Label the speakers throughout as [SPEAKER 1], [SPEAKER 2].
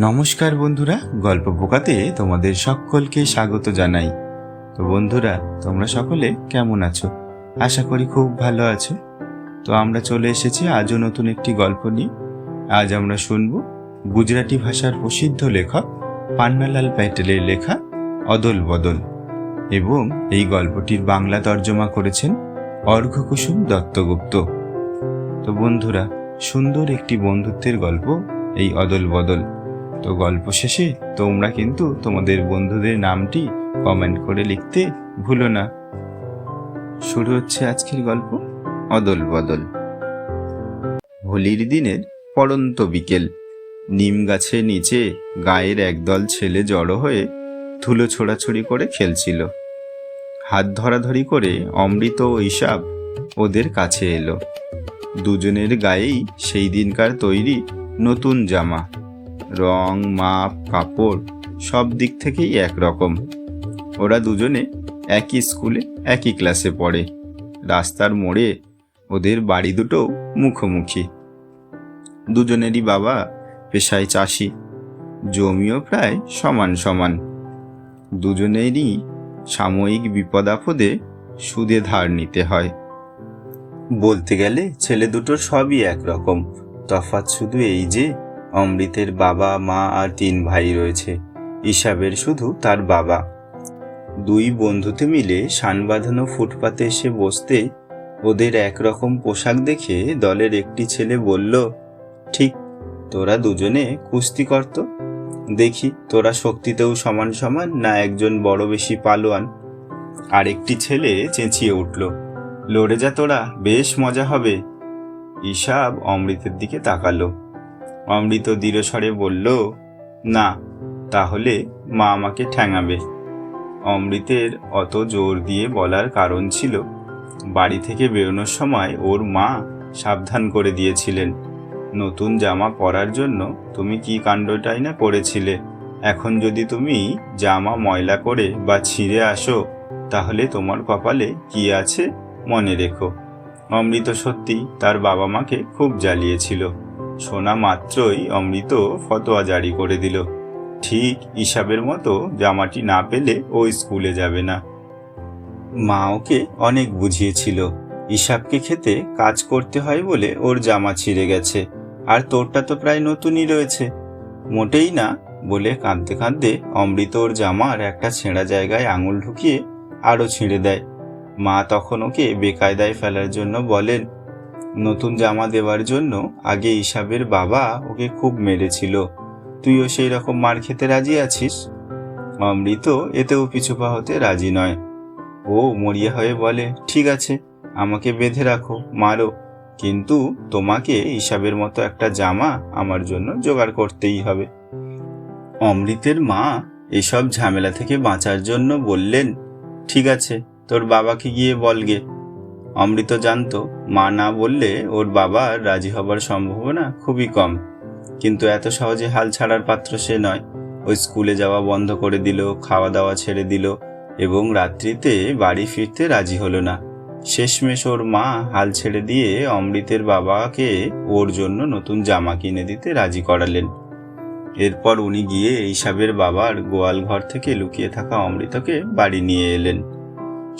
[SPEAKER 1] নমস্কার বন্ধুরা, গল্প পোকাতে তোমাদের সকলকে স্বাগত জানাই। তো বন্ধুরা, তোমরা সকলে কেমন আছো? আশা করি খুব ভালো আছো। তো আমরা চলে এসেছি আজও নতুন একটি গল্প নিয়ে। আজ আমরা শুনব গুজরাটি ভাষার প্রসিদ্ধ লেখক পান্নালাল প্যাটেলের লেখা অদল বদল, এবং এই গল্পটির বাংলা তর্জমা করেছেন অর্ঘ্যকুসুম দত্তগুপ্ত। তো বন্ধুরা, সুন্দর একটি বন্ধুত্বের গল্প এই অদল বদল। তো গল্প শেষে তোমরা কিন্তু তোমাদের বন্ধুদের নামটি কমেন্ট করে লিখতে ভুলো না। শুরু হচ্ছে আজকের গল্প অদল বদল। হোলির দিনের পড়ন্ত বিকেল। নিম গাছের নিচে গায়ের একদল ছেলে জড়ো হয়ে ধুলো ছোড়াছড়ি করে খেলছিল। হাত ধরাধরি করে অমৃত ও ইসাব ওদের কাছে এলো। দুজনের গায়েই সেই দিনকার তৈরি নতুন জামা। রং, মাপ, কাপড় সব দিক থেকেই একরকম। ওরা দুজনে একই স্কুলে একই ক্লাসে পড়ে। রাস্তার মোড়ে ওদের বাড়ি দুটো মুখোমুখি। দুজনেরই বাবা পেশায় চাষি, জমিও প্রায় সমান সমান। দুজনেরই সাময়িক বিপদ আপদে সুদে ধার নিতে হয়। বলতে গেলে ছেলে দুটোর সবই একরকম, তফাৎ শুধু এই যে অমৃতের বাবা, মা আর 3 ভাই রয়েছে। ইসাবের শুধু তার বাবা। দুই বন্ধুতে মিলে শান বাঁধানো ফুটপাতে এসে বসতে ওদের একরকম পোশাক দেখে দলের একটি ছেলে বলল, ঠিক, তোরা দুজনে কুস্তি করত, দেখি তোরা শক্তিতেও সমান সমান না একজন বড় বেশি পালোয়ান। আরেকটি ছেলে চেঁচিয়ে উঠল, লড়ে যা তোরা, বেশ মজা হবে। ইসাব অমৃতের দিকে তাকালো। অমৃত দৃঢ়স্বরে বলল, না, তাহলে মা আমাকে ঠ্যাঙাবে। অমৃতের অত জোর দিয়ে বলার কারণ ছিল, বাড়ি থেকে বেরোনোর সময় ওর মা সাবধান করে দিয়েছিলেন, নতুন জামা পরার জন্য তুমি কি কাণ্ডটাই না করেছিলে। এখন যদি তুমি জামা ময়লা করে বা ছিঁড়ে আসো, তাহলে তোমার কপালে কি আছে মনে রেখো। অমৃত সত্যি তার বাবা মাকে খুব জ্বালিয়েছিল। শোনা মাত্রই অমৃত ফতোয়া জারি করে দিল, ঠিক ইসাবের মতো জামাটি না পেলে ও স্কুলে যাবে না। মা ওকে অনেক বুঝিয়েছিল, ইসাবকে খেতে কাজ করতে হয় বলে ওর জামা ছিঁড়ে গেছে, আর তোরটা তো প্রায় নতুনই রয়েছে। মোটেই না, বলে কাঁদতে কাঁদতে অমৃত ওর জামার একটা ছেঁড়া জায়গায় আঙুল ঢুকিয়ে আরও ছিঁড়ে দেয়। মা তখন ওকে বেকায়দায় ফেলার জন্য বলেন, নতুন জামা দেওয়ার জন্য আগে ইসাবের বাবা ওকে খুব মেরেছিল, তুইও সেই রকম মার খেতে রাজি আছিস? অমৃত এতেও পিছুপা হতে রাজি নয়। ও মরিয়া হয়ে বলে, ঠিক আছে, আমাকে বেঁধে রাখো, মারো, কিন্তু তোমাকে ইসাবের মতো একটা জামা আমার জন্য জোগাড় করতেই হবে। অমৃতের মা এসব ঝামেলা থেকে বাঁচার জন্য বললেন, ঠিক আছে, তোর বাবাকে গিয়ে বলগে। অমৃত জানত মা না বললে ওর বাবার রাজি হবার সম্ভাবনা খুবই কম, কিন্তু এত সহজে হাল ছাড়ার পাত্র সে নয়। ওই স্কুলে যাওয়া বন্ধ করে দিল, খাওয়া দাওয়া ছেড়ে দিল, এবং রাত্রিতে বাড়ি ফিরতে রাজি হলো না। শেষমেশ ওর মা হাল ছেড়ে দিয়ে অমৃতের বাবাকে ওর জন্য নতুন জামা কিনে দিতে রাজি করালেন। এরপর উনি গিয়ে ইসাবের বাবার গোয়াল ঘর থেকে লুকিয়ে থাকা অমৃতকে বাড়ি নিয়ে এলেন।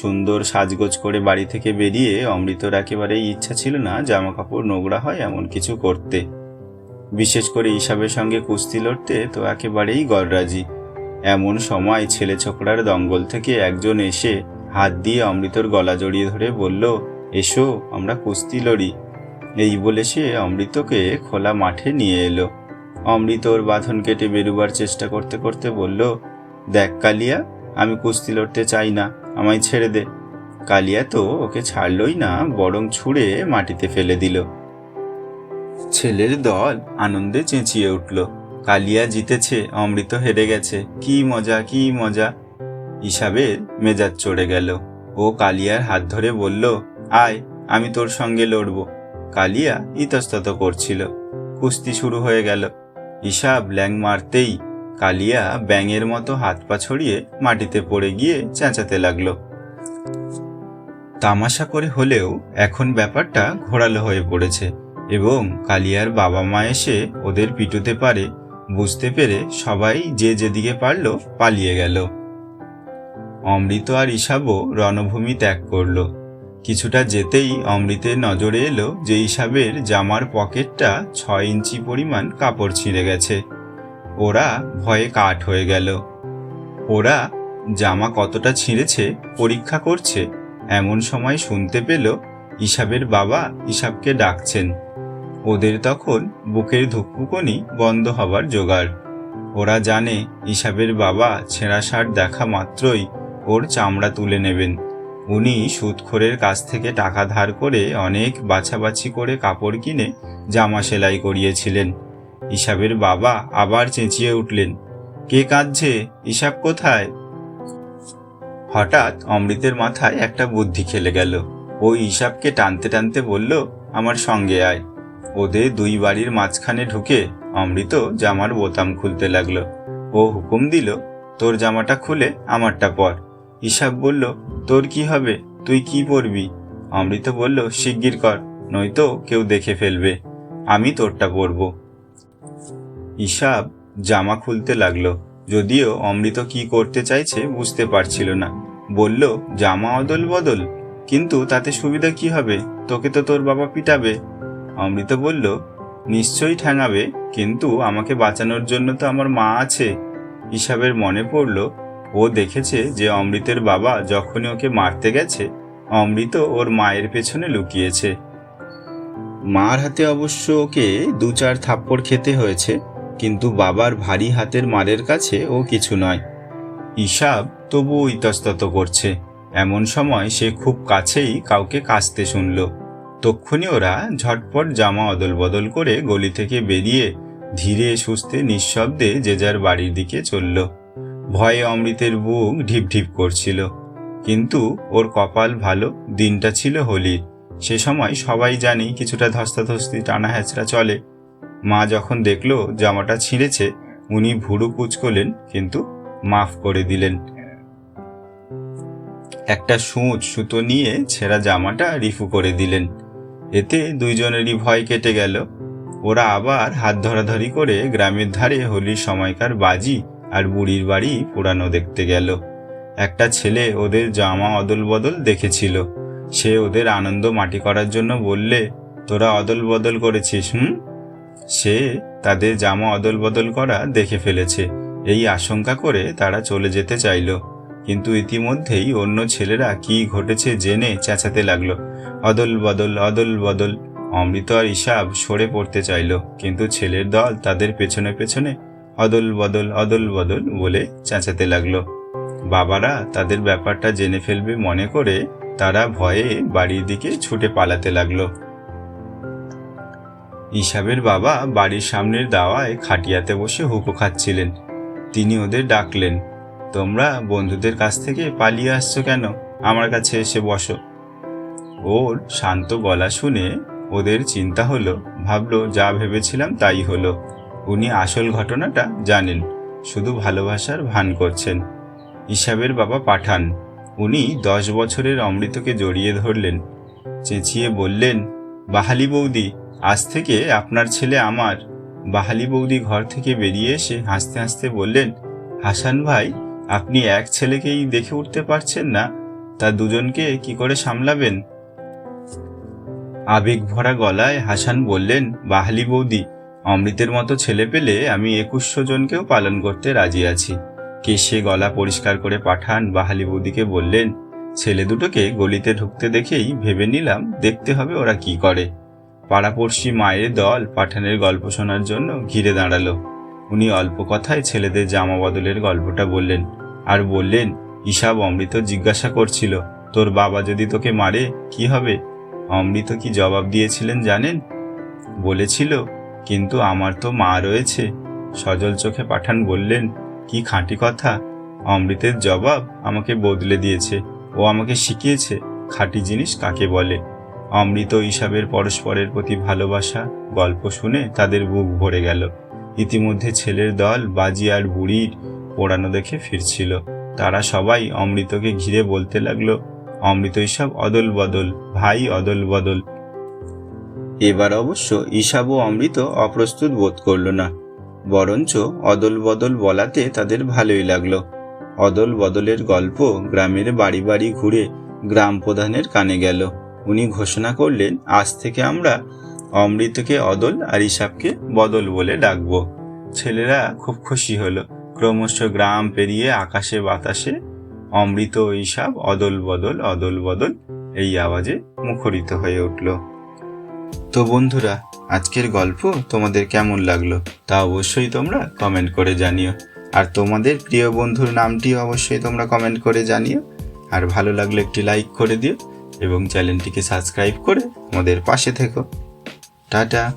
[SPEAKER 1] সুন্দর সাজগোজ করে বাড়ি থেকে বেরিয়ে অমৃতর একেবারেই ইচ্ছা ছিল না জামা কাপড় নোংরা হয় এমন কিছু করতে। বিশেষ করে ইসাবের সঙ্গে কুস্তি লড়তে তো একেবারেই গররাজি। এমন সময় ছেলে ছোকরার দঙ্গল থেকে একজন এসে হাত দিয়ে অমৃতর গলা জড়িয়ে ধরে বলল, এসো, আমরা কুস্তি লড়ি। এই বলে সে অমৃতকে খোলা মাঠে নিয়ে এলো। অমৃত ওর বাঁধন কেটে বেরুবার চেষ্টা করতে করতে বলল, দেখ কালিয়া, আমি কুস্তি লড়তে চাই না, আমায় ছেড়ে দে। কালিয়া তো ওকে ছাড়লই না, বরং ছুঁড়ে মাটিতে ফেলে দিল। ছেলের দল আনন্দে চেঁচিয়ে উঠল, কালিয়া জিতেছে, অমৃত হেরে গেছে, কি মজা, কি মজা। ইসাবের মেজাজ চড়ে গেল। ও কালিয়ার হাত ধরে বলল, আয়, আমি তোর সঙ্গে লড়ব। কালিয়া ইতস্তত করছিল। কুস্তি শুরু হয়ে গেল। ইসাব ল্যাং মারতেই কালিয়া ব্যাঙের মতো হাত পা ছড়িয়ে মাটিতে পড়ে গিয়ে চেঁচাতে লাগলো। তামাশা করে হলেও এখন ব্যাপারটা ঘোরালো হয়ে পড়েছে, এবং কালিয়ার বাবা মা এসে ওদের পিটুতে পারে বুঝতে পেরে সবাই যে যেদিকে পারল পালিয়ে গেল। অমৃত আর ঈশাবও রণভূমি ত্যাগ করল। কিছুটা যেতেই অমৃতের নজরে এলো যে ঈশাবের জামার পকেটটা 6 ইঞ্চি পরিমাণ কাপড় ছিঁড়ে গেছে। ওরা ভয়ে কাঠ হয়ে গেল। ওরা জামা কতটা ছিঁড়েছে পরীক্ষা করছে, এমন সময় শুনতে পেল ঈশাবের বাবা ঈশাবকে ডাকছেন। ওদের তখন বুকের ধুকপুকনি বন্ধ হবার জোগাড়। ওরা জানে ঈশাবের বাবা ছেঁড়া শার্ট দেখা মাত্রই ওর চামড়া তুলে নেবেন। উনি সুদখোরের কাছ থেকে টাকা ধার করে অনেক বাছাবাছি করে কাপড় কিনে জামা সেলাই করিয়েছিলেন। ঈশাবের বাবা আবার চেঁচিয়ে উঠলেন, কে কাঁদছে? ঈশাব কোথায়? হঠাৎ অমৃতের মাথায় একটা বুদ্ধি খেলে গেল। ও ঈশাবকে টানতে টানতে বলল, আমার সঙ্গে আয়। ওদের দুই বাড়ির মাঝখানে ঢুকে অমৃত জামার বোতাম খুলতে লাগলো। ও হুকুম দিল, তোর জামাটা খুলে আমারটা পর। ঈশাব বলল, তোর কি হবে? তুই কি পরবি? অমৃত বলল, শিগগির কর, নয়তো কেউ দেখে ফেলবে। আমি তোরটা পরব। ঈশাব জামা খুলতে লাগলো, যদিও অমৃত কি করতে চাইছে বুঝতে পারছিল না। বলল, জামা অদল বদল, কিন্তু তাতে সুবিধা কি হবে? তোকে তো তোর বাবা পিটাবে। অমৃত বলল, নিশ্চয়ই ঠ্যাঙাবে, কিন্তু আমাকে বাঁচানোর জন্য তো আমার মা আছে। ঈশাবের মনে পড়ল, ও দেখেছে যে অমৃতের বাবা যখনই ওকে মারতে গেছে অমৃত ওর মায়ের পেছনে লুকিয়েছে। মার হাতে অবশ্য ওকে 2-4 থাপ্পড় খেতে হয়েছে, কিন্তু বাবার ভারী হাতের মারের কাছে ও কিছু নয়। ঈশাব তবুও ইতস্তত করছে। এমন সময় সে খুব কাছেই কাউকে কাশতে শুনল। তক্ষুনি ওরা ঝটপট জামা অদল বদল করে গলি থেকে বেরিয়ে ধীরে সুস্থে নিঃশব্দে যে যার বাড়ির দিকে চলল। ভয়ে অমৃতের বুক ঢিপ ঢিপ করছিল, কিন্তু ওর কপাল ভালো, দিনটা ছিল হোলির। সে সময় সবাই জানি কিছুটা ধস্তাধস্তি টানা হ্যাচড়া চলে। মা যখন দেখলো জামাটা ছিঁড়েছে, উনি ভুরু কুঁচকলেন, কিন্তু মাফ করে দিলেন। একটা সুতো নিয়ে ছেঁড়া জামাটা রিফু করে দিলেন। এতে দুইজনেরই ভয় কেটে গেল। ওরা আবার হাত ধরাধরি করে গ্রামের ধারে হোলির সময়কার বাজি আর বুড়ির বাড়ি পুরানো দেখতে গেল। একটা ছেলে ওদের জামা অদল বদল দেখেছিল। সে ওদের আনন্দ মাটি করার জন্য বললে, তোরা অদল বদল করেছিস? সে তাদের জামা অদল বদল করা দেখে ফেলেছে। এই আশঙ্কা করে তারা চলে যেতে চাইল, কিন্তু ইতিমধ্যেই অন্য ছেলেরা কি ঘটেছে জেনে চেঁচাতে লাগলো, অদল বদল, অদল বদল। অমৃত আর ঈশাব সরে পড়তে চাইল, কিন্তু ছেলের দল তাদের পেছনে পেছনে অদল বদল, অদল বদল বলে চেঁচাতে লাগলো। বাবারা তাদের ব্যাপারটা জেনে ফেলবে মনে করে তারা ভয়ে বাড়ির দিকে ছুটে পালাতে লাগলো। ঈশাবের বাবা বাড়ির সামনের দাওয়ায় খাটিয়াতে বসে হুঁকো খাচ্ছিলেন। তিনি ওদের ডাকলেন, তোমরা বন্ধুদের কাছ থেকে পালিয়ে আসছো কেন? আমার কাছে এসে বসো। ওর শান্ত গলা শুনে ওদের চিন্তা হলো। ভাবলো, যা ভেবেছিলাম তাই হলো। উনি আসল ঘটনাটা জানেন, শুধু ভালোবাসার ভান করছেন। ঈশাবের বাবা পাঠান। উনি 10 বছরের অমৃতকে জড়িয়ে ধরলেন, চেঁচিয়ে বললেন, বাহালি বৌদি, আজ থেকে আপনার ছেলে আমার। বাহালি বৌদি ঘর থেকে বেরিয়ে এসে হাসতে হাসতে বললেন, হাসান ভাই, আপনি এক ছেলেকেই দেখে উঠতে পারছেন না, তা দুজনকে কি করে সামলাবেন? আবেগ ভরা গলায় হাসান বললেন, বাহালি বৌদি, অমৃতের মতো ছেলে পেলে আমি 2100 জনকেও পালন করতে রাজি আছি। কেশে গলা পরিষ্কার করে পাঠান বাহালি বৌদিকে বললেন, ছেলে দুটোকে গলিতে ঢুকতে দেখেই ভেবে নিলাম দেখতে হবে ওরা কি করে। পাড়াপড়শি মায়ের দল পাঠানের গল্প শোনার জন্য ঘিরে দাঁড়ালো। উনি অল্প কথায় ছেলেদের জামা বদলের গল্পটা বললেন, আর বললেন, ঈশাব অমৃত জিজ্ঞাসা করছিল, তোর বাবা যদি তোকে মারে কি হবে? অমৃত কি জবাব দিয়েছিলেন জানেন? বলেছিল, কিন্তু আমার তো মা রয়েছে। সজল চোখে পাঠান বললেন, কি খাঁটি কথা। অমৃতের জবাব আমাকে বদলে দিয়েছে। ও আমাকে শিখিয়েছে খাঁটি জিনিস কাকে বলে। অমৃত ঈশাবের পরস্পরের প্রতি ভালোবাসা গল্প শুনে তাদের বুক ভরে গেল। ইতিমধ্যে ছেলের দল বাজি আর বুড়ির পোড়ানো দেখে ফিরছিল। তারা সবাই অমৃতকে ঘিরে বলতে লাগলো, অমৃত ঈশাব অদল বদল, ভাই অদল বদল। এবার অবশ্য ঈশাব ও অমৃত অপ্রস্তুত বোধ করল না। বরঞ্চ অদল বদল বলাতে তাদের ভালোই লাগলো। অদল বদলের গল্প গ্রামের বাড়ি বাড়ি ঘুরে গ্রাম প্রধানের কানে গেল। উনি ঘোষণা করলেন, আজ থেকে আমরা অমৃতকে অদল আর ইসাবকে বদল বলে ডাকবো। ছেলেরা খুব খুশি হলো। ক্রমশ গ্রাম পেরিয়ে আকাশে বাতাসে অমৃত ও ইসাব অদল বদল এই আওয়াজে মুখরিত হয়ে উঠল। তো বন্ধুরা, আজকের গল্প তোমাদের কেমন লাগলো তা অবশ্যই তোমরা কমেন্ট করে জানিও। আর তোমাদের প্রিয় বন্ধুর নামটিও অবশ্যই তোমরা কমেন্ট করে জানিও। আর ভালো লাগলে একটি লাইক করে দিও এবং চ্যানেলটিকে সাবস্ক্রাইব করে আমাদের পাশে থেকো। টাটা।